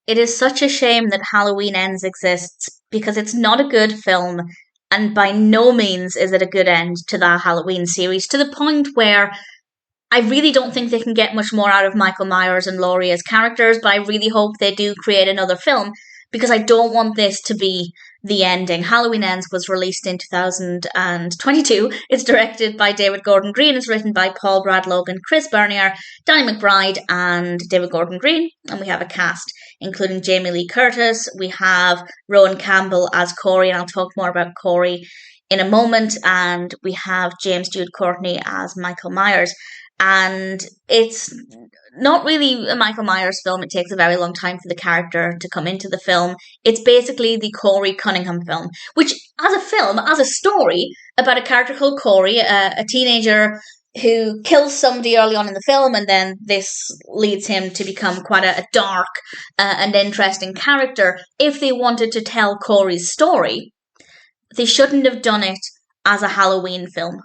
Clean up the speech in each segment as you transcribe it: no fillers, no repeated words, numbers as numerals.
it is such a shame that Halloween Ends exists because it's not a good film, and by no means is it a good end to the Halloween series, to the point where I really don't think they can get much more out of Michael Myers and Laurie as characters, but I really hope they do create another film because I don't want this to be the ending. Halloween Ends was released in 2022. It's directed by David Gordon Green. It's written by Paul Brad Logan, Chris Bernier, Danny McBride, and David Gordon Green. And we have a cast including Jamie Lee Curtis. We have Rohan Campbell as Corey, and I'll talk more about Corey in a moment. And we have Jude Courtney as Michael Myers. And it's not really a Michael Myers film. It takes a very long time for the character to come into the film. It's basically the Corey Cunningham film, which as a film, as a story about a character called Corey, a teenager who kills somebody early on in the film, and then this leads him to become quite a dark and interesting character. If they wanted to tell Corey's story, they shouldn't have done it as a Halloween film.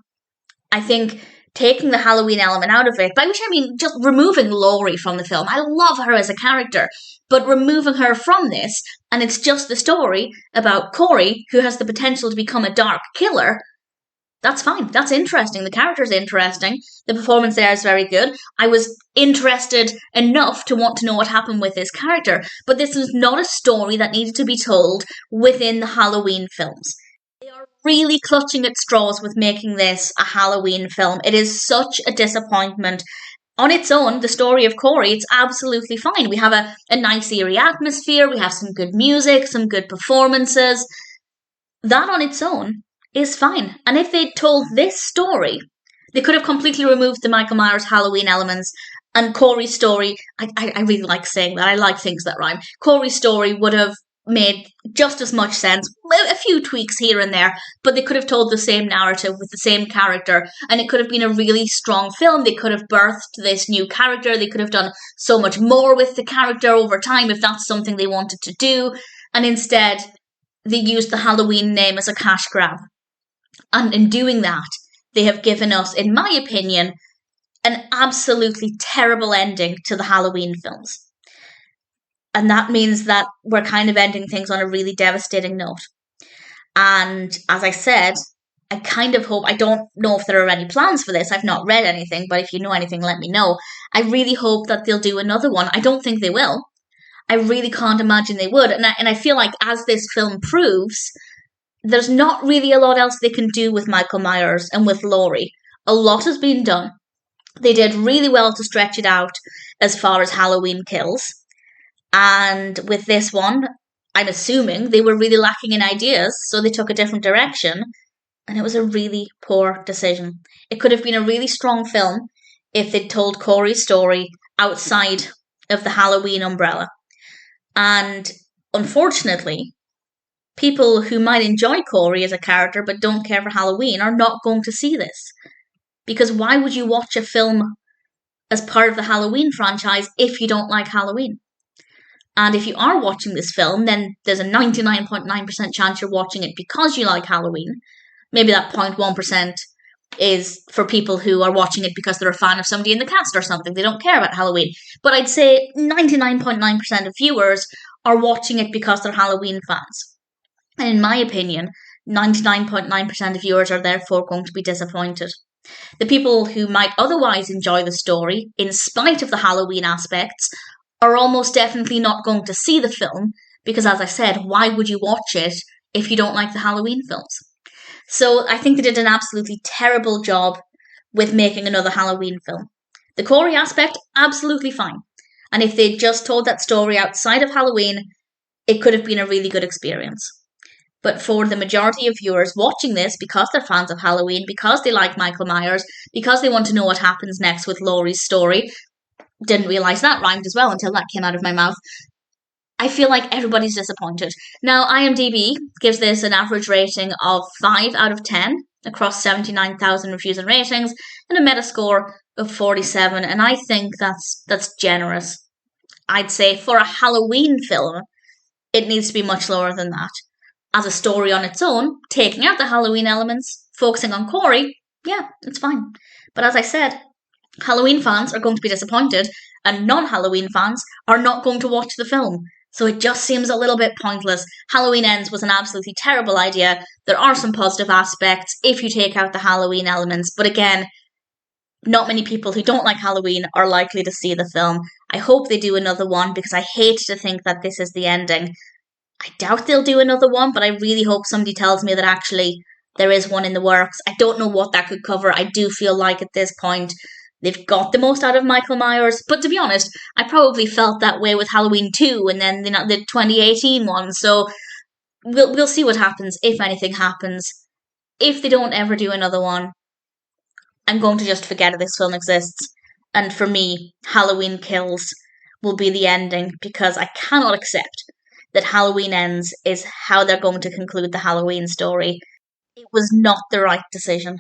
I think taking the Halloween element out of it, by which I mean just removing Laurie from the film. I love her as a character, but removing her from this, and it's just the story about Corey, who has the potential to become a dark killer, that's fine. That's interesting. The character's interesting. The performance there is very good. I was interested enough to want to know what happened with this character, but this was not a story that needed to be told within the Halloween films. They are really clutching at straws with making this a Halloween film. It is such a disappointment. On its own, the story of Corey, it's absolutely fine. We have a nice eerie atmosphere. We have some good music, some good performances. That on its own is fine. And if they'd told this story, they could have completely removed the Michael Myers Halloween elements, and Corey's story, I really like saying that. I like things that rhyme. Corey's story would have made just as much sense, a few tweaks here and there, but they could have told the same narrative with the same character, and it could have been a really strong film. They could have birthed this new character. They could have done so much more with the character over time if that's something they wanted to do, and instead they used the Halloween name as a cash grab. And in doing that, they have given us, in my opinion, an absolutely terrible ending to the Halloween films. And that means that we're kind of ending things on a really devastating note. And as I said, I kind of hope, I don't know if there are any plans for this. I've not read anything, but if you know anything, let me know. I really hope that they'll do another one. I don't think they will. I really can't imagine they would. And I feel like as this film proves, there's not really a lot else they can do with Michael Myers and with Laurie. A lot has been done. They did really well to stretch it out as far as Halloween Kills. And with this one, I'm assuming they were really lacking in ideas, so they took a different direction, and it was a really poor decision. It could have been a really strong film if they'd told Corey's story outside of the Halloween umbrella. And unfortunately, people who might enjoy Corey as a character but don't care for Halloween are not going to see this. Because why would you watch a film as part of the Halloween franchise if you don't like Halloween? And if you are watching this film, then there's a 99.9% chance you're watching it because you like Halloween. Maybe that 0.1% is for people who are watching it because they're a fan of somebody in the cast or something. They don't care about Halloween. But I'd say 99.9% of viewers are watching it because they're Halloween fans. And in my opinion, 99.9% of viewers are therefore going to be disappointed. The people who might otherwise enjoy the story, in spite of the Halloween aspects, are almost definitely not going to see the film because, as I said, why would you watch it if you don't like the Halloween films? So I think they did an absolutely terrible job with making another Halloween film. The Corey aspect, absolutely fine. And if they'd just told that story outside of Halloween, it could have been a really good experience. But for the majority of viewers watching this because they're fans of Halloween, because they like Michael Myers, because they want to know what happens next with Laurie's story, didn't realise that rhymed as well until that came out of my mouth, I feel like everybody's disappointed. Now, IMDb gives this an average rating of 5 out of 10 across 79,000 reviews and ratings and a Metascore of 47, and I think that's generous. I'd say for a Halloween film, it needs to be much lower than that. As a story on its own, taking out the Halloween elements, focusing on Corey, yeah, it's fine. But as I said, Halloween fans are going to be disappointed, and non-Halloween fans are not going to watch the film. So it just seems a little bit pointless. Halloween Ends was an absolutely terrible idea. There are some positive aspects if you take out the Halloween elements, but again, not many people who don't like Halloween are likely to see the film. I hope they do another one because I hate to think that this is the ending. I doubt they'll do another one, but I really hope somebody tells me that actually there is one in the works. I don't know what that could cover. I do feel like at this point they've got the most out of Michael Myers. But to be honest, I probably felt that way with Halloween 2 and then the 2018 one. So we'll see what happens, if anything happens. If they don't ever do another one, I'm going to just forget that this film exists. And for me, Halloween Kills will be the ending because I cannot accept that Halloween Ends is how they're going to conclude the Halloween story. It was not the right decision.